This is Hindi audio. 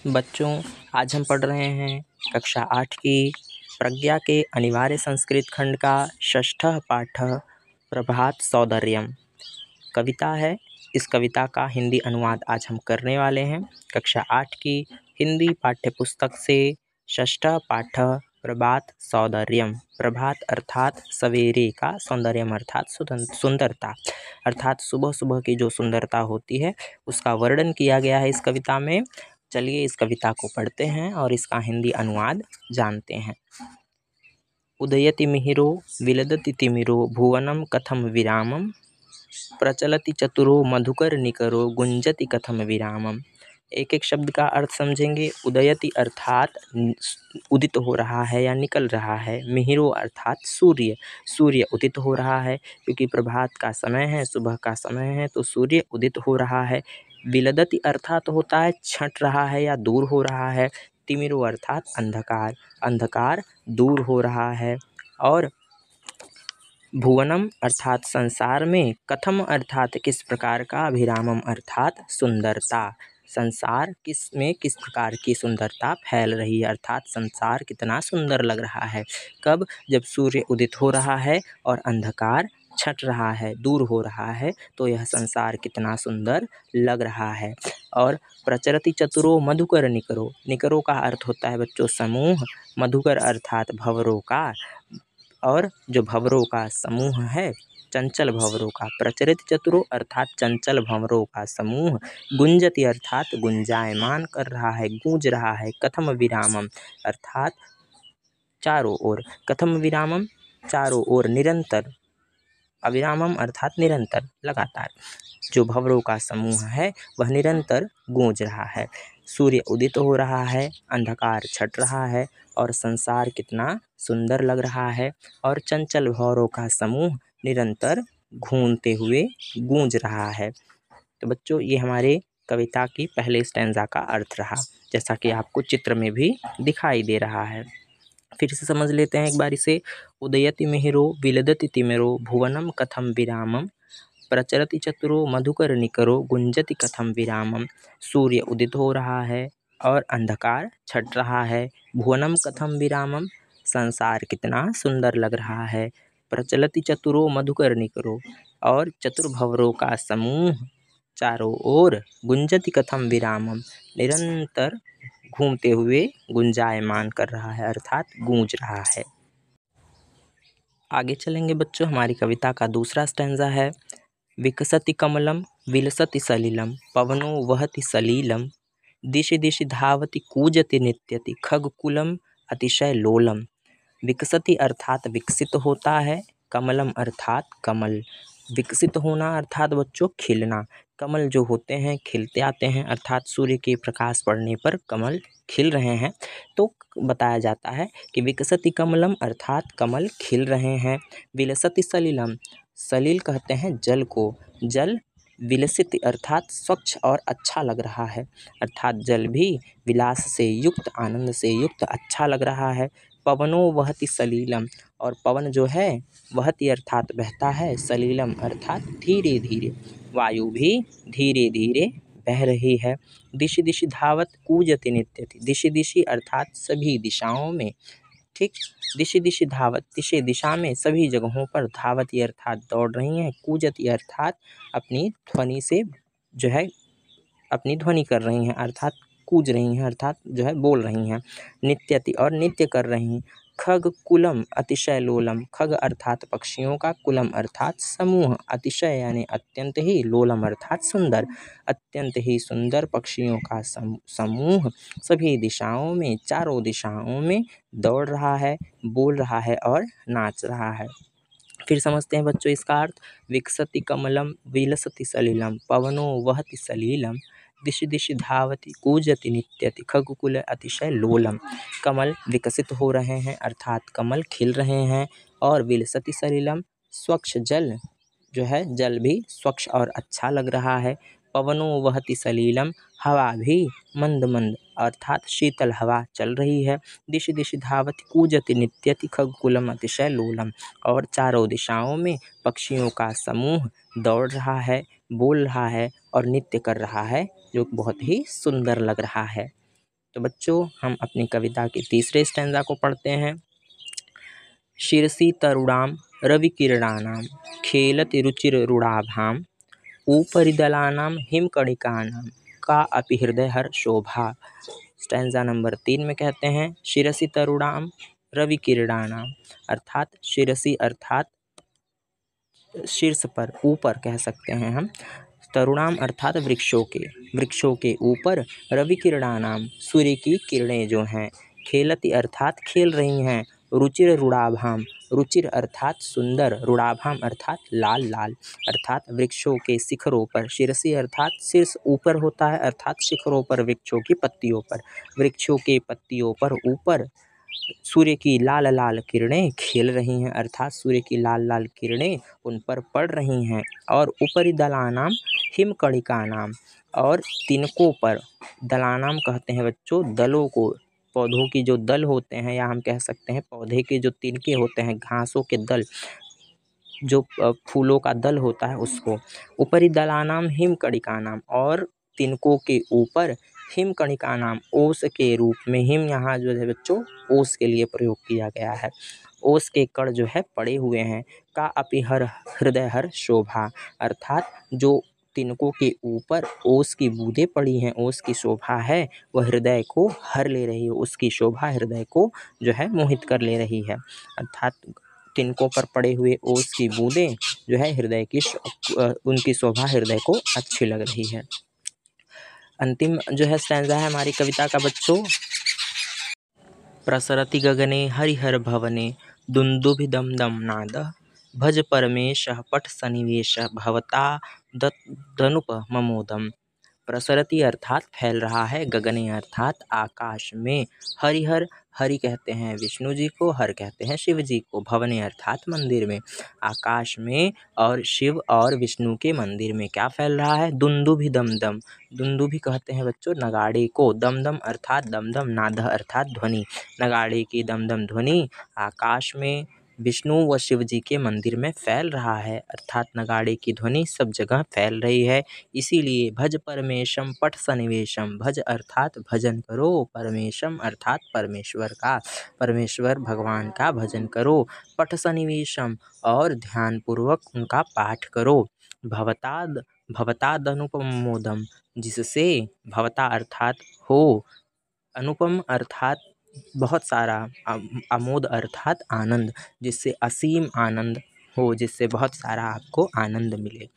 बच्चों, आज हम पढ़ रहे हैं कक्षा 8 की प्रज्ञा के अनिवार्य संस्कृत खंड का षष्ठ पाठ प्रभात सौंदर्यम कविता है। इस कविता का हिंदी अनुवाद आज हम करने वाले हैं। कक्षा 8 की हिंदी पाठ्य पुस्तक से षष्ठ पाठ प्रभात सौंदर्यम। प्रभात अर्थात सवेरे का, सौंदर्यम अर्थात सुंदरता, अर्थात सुबह सुबह की जो सुंदरता होती है उसका वर्णन किया गया है इस कविता में। चलिए इस कविता को पढ़ते हैं और इसका हिंदी अनुवाद जानते हैं। उदयति मिहिरो विलदति तिमिरो भुवनम कथम विरामम प्रचलति चतुरो मधुकर निकरो गुंजति कथम विरामम। एक एक शब्द का अर्थ समझेंगे। उदयति अर्थात उदित हो रहा है या निकल रहा है। मिहिरो अर्थात सूर्य, सूर्य उदित हो रहा है क्योंकि प्रभात का समय है, सुबह का समय है, तो सूर्य उदित हो रहा है। विलदति अर्थात होता है छंट रहा है या दूर हो रहा है। तिमिरो अर्थात अंधकार, अंधकार दूर हो रहा है। और भुवनम अर्थात संसार में, कथम अर्थात किस प्रकार का, अभिरामम अर्थात सुंदरता, संसार किस प्रकार की सुंदरता फैल रही है, अर्थात संसार कितना सुंदर लग रहा है। कब? जब सूर्य उदित हो रहा है और अंधकार छट रहा है, दूर हो रहा है, तो यह संसार कितना सुंदर लग रहा है। और प्रचरति चतुरो मधुकर निकरो, निकरो का अर्थ होता है बच्चों समूह, मधुकर अर्थात भंवरों का, और जो भंवरों का समूह है, चंचल भंवरों का। प्रचरित चतुरो अर्थात चंचल भंवरों का समूह। गुंजति अर्थात गुंजायमान कर रहा है, गूंज रहा है। कथम विरामम अर्थात चारों ओर, कथम विरामम चारों ओर, निरंतर, अविरामम अर्थात निरंतर, लगातार। जो भंवरों का समूह है वह निरंतर गूंज रहा है। सूर्य उदित हो रहा है, अंधकार छट रहा है और संसार कितना सुंदर लग रहा है। और चंचल भंवरों का समूह निरंतर घूमते हुए गूंज रहा है। तो बच्चों, ये हमारे कविता की पहले स्टैंजा का अर्थ रहा, जैसा कि आपको चित्र में भी दिखाई दे रहा है। फिर से समझ लेते हैं एक बार इसे। उदयति मिहिरो विलदति तिमिरो भुवनम कथम विरामम प्रचरति चतुरो मधुकर निकरो गुंजति कथम विरामम। सूर्य उदित हो रहा है और अंधकार छट रहा है। भुवनम कथम विरामम, संसार कितना सुंदर लग रहा है। प्रचलति चतुरो मधुकर निकरो, और चतुर्भंवरों का समूह चारों ओर। गुंजति कथम विरामम, निरंतर घूमते हुए गुंजायमान कर रहा है, अर्थात गूंज रहा है। आगे चलेंगे बच्चों। हमारी कविता का दूसरा स्टैंजा है। विकसति कमलम विलसति सलिलम पवनो वहति सलीलम दिशि दिशि धावति कूजति नित्यति खगकुलम अतिशय लोलम। विकसति अर्थात विकसित होता है, कमलम अर्थात कमल, विकसित होना अर्थात बच्चों खिलना। कमल जो होते हैं खिलते आते हैं, अर्थात सूर्य के प्रकाश पड़ने पर कमल खिल रहे हैं। तो बताया जाता है कि विकसति कमलम अर्थात कमल खिल रहे हैं। विलसति सलिलम, सलिल कहते हैं जल को, जल विलसित अर्थात स्वच्छ और अच्छा लग रहा है, अर्थात जल भी विलास से युक्त, आनंद से युक्त अच्छा लग रहा है। पवनो वहति सलीलम, और पवन जो है वहति अर्थात बहता है, सलीलम अर्थात धीरे धीरे, वायु भी धीरे धीरे बह रही है। दिशि दिशि धावत कूजति नित्यति, दिशि दिशि अर्थात सभी दिशाओं में, ठीक, दिशि दिशि धावत, दिशि दिशा में, सभी जगहों पर, धावती अर्थात दौड़ रही हैं, कूजती अर्थात अपनी ध्वनि से जो है अपनी ध्वनि कर रही हैं, अर्थात कूज रही हैं, अर्थात जो है बोल रही हैं। नित्यति और नित्य कर रही हैं। खग कुलम अतिशय लोलम, खग अर्थात पक्षियों का, कुलम अर्थात समूह, अतिशय यानी अत्यंत ही, लोलम अर्थात सुंदर, अत्यंत ही सुंदर पक्षियों का समूह सभी दिशाओं में, चारों दिशाओं में दौड़ रहा है, बोल रहा है और नाच रहा है। फिर समझते हैं बच्चों इसका अर्थ। विकसति कमलम विलसति सलिलम पवनो वहति सलीलम दिशि दिशि धावति कूजति नित्यति खगकुल अतिशय लोलम। कमल विकसित हो रहे हैं, अर्थात कमल खिल रहे हैं। और विलसति सलिलम, स्वच्छ जल जो है, जल भी स्वच्छ और अच्छा लग रहा है। पवनो वहति सलीलम, हवा भी मंद मंद अर्थात शीतल हवा चल रही है। दिशि दिशि धावति कूजति नित्यति खगकुलम अतिशय लोलम, और चारों दिशाओं में पक्षियों का समूह दौड़ रहा है, बोल रहा है और नृत्य कर रहा है, जो बहुत ही सुंदर लग रहा है। तो बच्चों हम अपनी कविता के तीसरे स्टैंजा को पढ़ते हैं। शिरसि तरुणां रविकिरणानां खेलति रुचिररुणाभाम् उपरिदलानां हिमकणिकानां का अपि हृदयहर शोभा। स्टैंजा नंबर 3 में कहते हैं शिरसि तरुणां रविकिरणानां, अर्थात शिरसि अर्थात शीर्ष पर, ऊपर कह सकते हैं हम। तरुणाम अर्थात वृक्षों के ऊपर, रविकिरणानाम सूर्य की किरणें जो हैं, खेलति अर्थात खेल रही हैं, रुचिर रुड़ाभाम, रुचिर अर्थात सुंदर, रुड़ाभाम अर्थात लाल लाल, अर्थात वृक्षों के शिखरों पर। शिरसी अर्थात शीर्ष ऊपर होता है, अर्थात शिखरों पर, वृक्षों की पत्तियों पर, वृक्षों के पत्तियों पर ऊपर सूर्य की लाल लाल किरणें खेल रही हैं, अर्थात सूर्य की लाल लाल किरणें उन पर पड़ रही हैं। और ऊपरी दलानाम हिमकणिकानाम, और तिनकों पर, दलानाम कहते हैं बच्चों दलों को, पौधों की जो दल होते हैं, या हम कह सकते हैं पौधे के जो तिनके होते हैं, घासों के दल, जो फूलों का दल होता है उसको। ऊपरी दलानाम हिमकणिकानाम, और तिनकों के ऊपर हिमकणिकानाम, ओस के रूप में, हिम यहाँ जो है बच्चों ओस के लिए प्रयोग किया गया है, ओस के कण जो है पड़े हुए हैं। का अपि हर हृदय हर शोभा, अर्थात जो तिनकों के ऊपर ओस की बूंदें पड़ी हैं, ओस की शोभा है, वह हृदय को हर ले रही है, उसकी शोभा हृदय को जो है मोहित कर ले रही है। अर्थात तिनकों पर पड़े हुए ओस की बूंदें जो है हृदय की उनकी शोभा हृदय को अच्छी लग रही है। अंतिम जो है स्टैंजा है हमारी कविता का बच्चों, प्रसरति गगने हरिहर भवने दुन्दुभिदमदम नादः भज परमेशः पठ सन्निवेशः भवता दनुपममोदम्। प्रसरति अर्थात फैल रहा है, गगने अर्थात आकाश में, हरिहर, हरि कहते हैं विष्णु जी को, हर कहते हैं शिव जी को, भवने अर्थात मंदिर में, आकाश में और शिव और विष्णु के मंदिर में क्या फैल रहा है, दुन्दुभि दमदम, दुन्दुभि कहते हैं बच्चों नगाड़े को, दमदम अर्थात दमदम, नाद अर्थात ध्वनि, नगाड़े की दमदम ध्वनि आकाश में विष्णु व शिव जी के मंदिर में फैल रहा है, अर्थात नगाड़े की ध्वनि सब जगह फैल रही है। इसीलिए भज परमेशम पठ सन्निवेशम, भज अर्थात भजन करो, परमेशम अर्थात परमेश्वर का, परमेश्वर भगवान का भजन करो, पठ सन्निवेशम और ध्यानपूर्वक उनका पाठ करो, भवतादनुपमोदम, जिससे, भवता अर्थात हो, अनुपम अर्थात बहुत सारा, आमोद अर्थात आनंद, जिससे असीम आनंद हो, जिससे बहुत सारा आपको आनंद मिले।